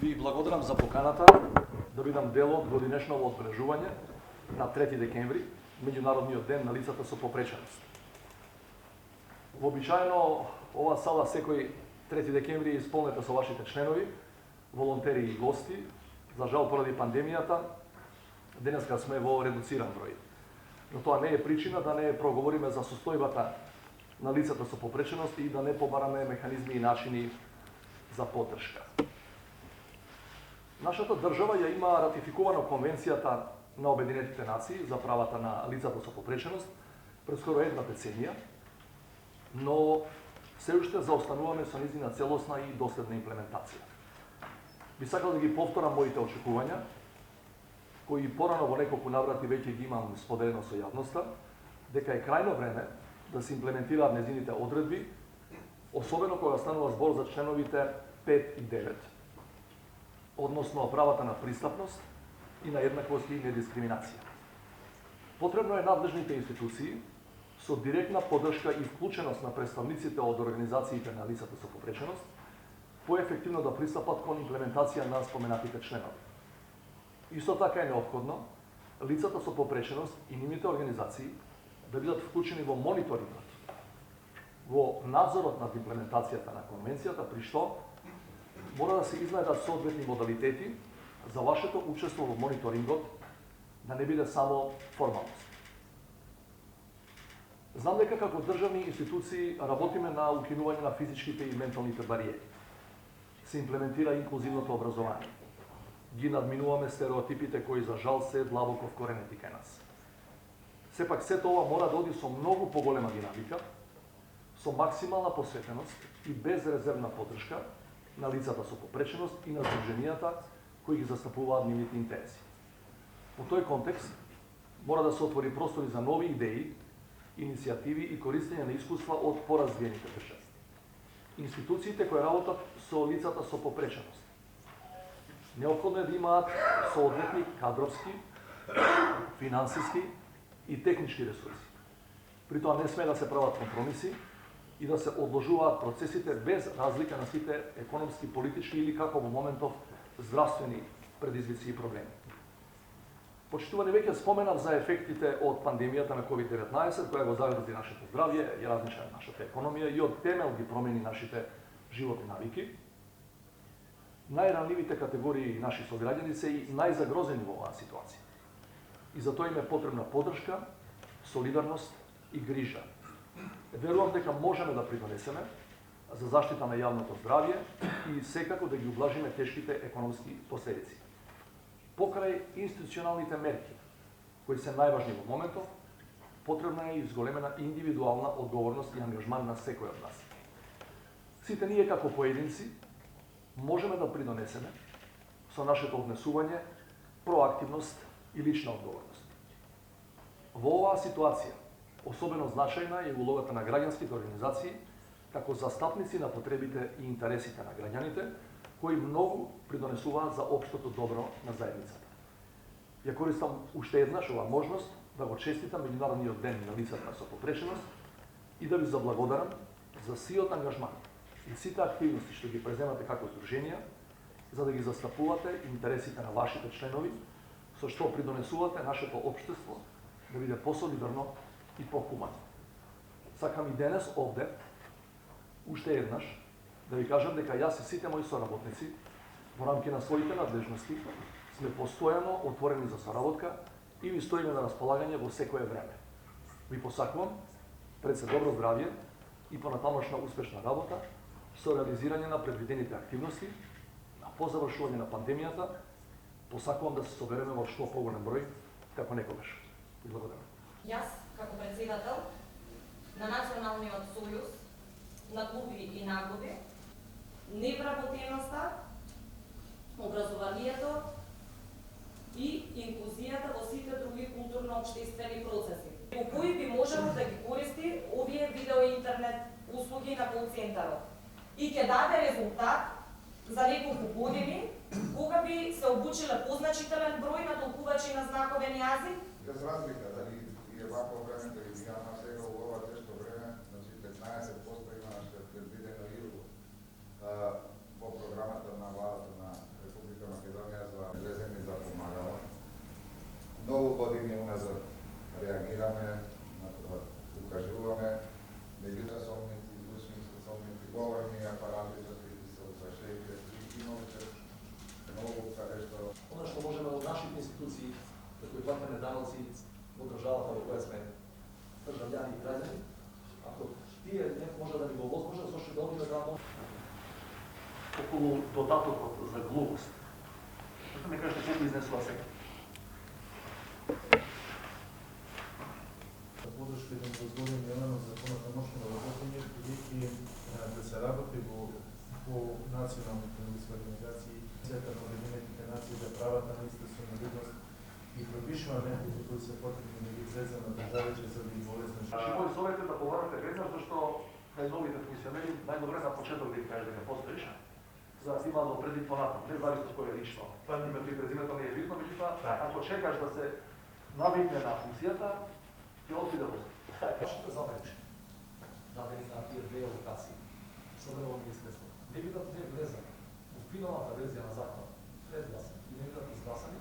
Ви благодарам за поканата да бидам дел од годинешното одбележување на 3 декември, меѓународниот ден на лицата со попреченост. Вообичаено ова сала секој 3 декември е исполнета со вашите членови, волонтери и гости. За жал поради пандемијата, денеска сме во редуциран број. Но тоа не е причина да не проговориме за состојбата на лицата со попреченост и да не побараме механизми и начини за поддршка. Нашата држава ја има ратификувано Конвенцијата на Обединетите нации за правата на лицата со попреченост пред скоро една деценија, но се уште заостануваме со нејзина целосна и доследна имплементација. Би сакал да ги повторам моите очекувања, кои порано во неколку наврати веќе ги имам споделено со јавноста, дека е крајно време да се имплементираат нејзините одредби, особено кога станува збор за членовите 5 и 9, односно правата на пристапност и на еднаквост и недискриминација. Потребно е надлежните институции со директна поддршка и вклученост на представниците од организациите на лицата со попреченост поефективно да пристапат кон имплементација на споменатите членови. Исто така е неопходно лицата со попреченост и нивните организации да бидат вклучени во мониторингот, во надзорот над имплементацијата на конвенцијата, при што мора да се изнајдат соодветни модалитети за вашето учество во мониторингот да не биде само формалност. Знам дека како државни институции работиме на укинување на физичките и менталните бариери. Се имплементира инклузивното образование. Ги надминуваме стереотипите кои за жал се длабоко вкоренети кај нас. Сепак сето ова мора да оди со многу поголема динамика, со максимална посветеност и безрезервна поддршка на лицата со попреченост и на здруженијата кои ги застапуваат нивните интереси. Во тој контекст мора да се отвори простори за нови идеи, иницијативи и користење на искуства од поразвиените држави. Институциите кои работат со лицата со попреченост неопходно е да имаат соодветни кадровски, финансиски и технички ресурси. При тоа не смее да се прават компромиси и да се одложуваат процесите без разлика на сите економски, политички или како во моментов здравствени предизвици и проблеми. Почитувани, веќе споменав за ефектите од пандемијата на COVID-19, која го загрози нашето здравје, ја разнича нашата економија и од темел ги промени нашите животни навики. Најранливите категории наши сограѓани се и најзагрозени во оваа ситуација. И за тоа им е потребна поддршка, солидарност и грижа. Верувам дека можеме да придонесеме за заштита на јавното здравје и секако да ги ублажиме тешките економски последици. Покрај институционалните мерки, кои се најважни во моментов, потребна е изголемена индивидуална одговорност и ангажман на секој од нас. Сите ние како поединци можеме да придонесеме со нашето однесување, проактивност и лична одговорност. Во оваа ситуација, особено значајна е улогата на граѓанските организации како застапници на потребите и интересите на граѓаните, кои многу придонесуваат за општото добро на заедницата. Ја користам уште еднаш оваа можност да го честитам меѓународниот ден на лицата со попреченост и да ви заблагодарам за сиот ангажман и сите активности што ги преземате како здруженија, за да ги застапувате интересите на вашите членови, со што придонесувате нашето општество да биде посолидарно и похумано. Сакам и денес овде, уште еднаш, да ви кажам дека јас и сите мои соработници во рамки на своите надлежности сме постојано отворени за соработка и ви стоиме на располагање во секое време. Ви посакувам пред се добро здравје и понатамошна успешна работа со реализирање на предвидените активности, на позавршување на пандемијата. Посакувам да се собереме во што поголем број како некогаш. Ви благодарам. Јас како председател на Националниот сојуз на клуби и наглуби, невработеноста, образованието и инклузијата во сите други културно-општествени процеси, по кои би можело да ги користи овие видео и интернет услуги на кол-центарот и ќе даде резултат за неколку години, кога би се обучиле позначителен број на толкувачи на знаковен јазик. Без разлика дали е вакво времето или няма, сега во ова тешко време, значи 15% има што е предвидено и во програмата на владата на Република danovci održavati ovo koje sme državljani i građani. Ako tije neko može da mi go возможно, защо да оди да дам околу додатокот за глупост. Што ми кажете колку изнесува сега? Подршка да му дозволим Јелена законот на ношно работење, бидејќи да се работи по националните организации, Сета на Обединетите нации за правата на листа со инвалидност и пропишува мерките кои се потребни да ги излезе на државите за да ги болесни. Значи, мој совет е да поварате веднаш, зашто најновите функционери најдобре на почеток да ги кажете дека постоиш, за да има да опреди понатам, не зависно кој е лично. Това името и презимето не е битно, меѓутоа, ако чекаш да се навикне на функцијата, ќе отиде во Што те заметиш? Дадени на тие две локации, собрано министерство. Не бидат две влезани. У финалната верзија на закон, предгласен и не бидат изгласани,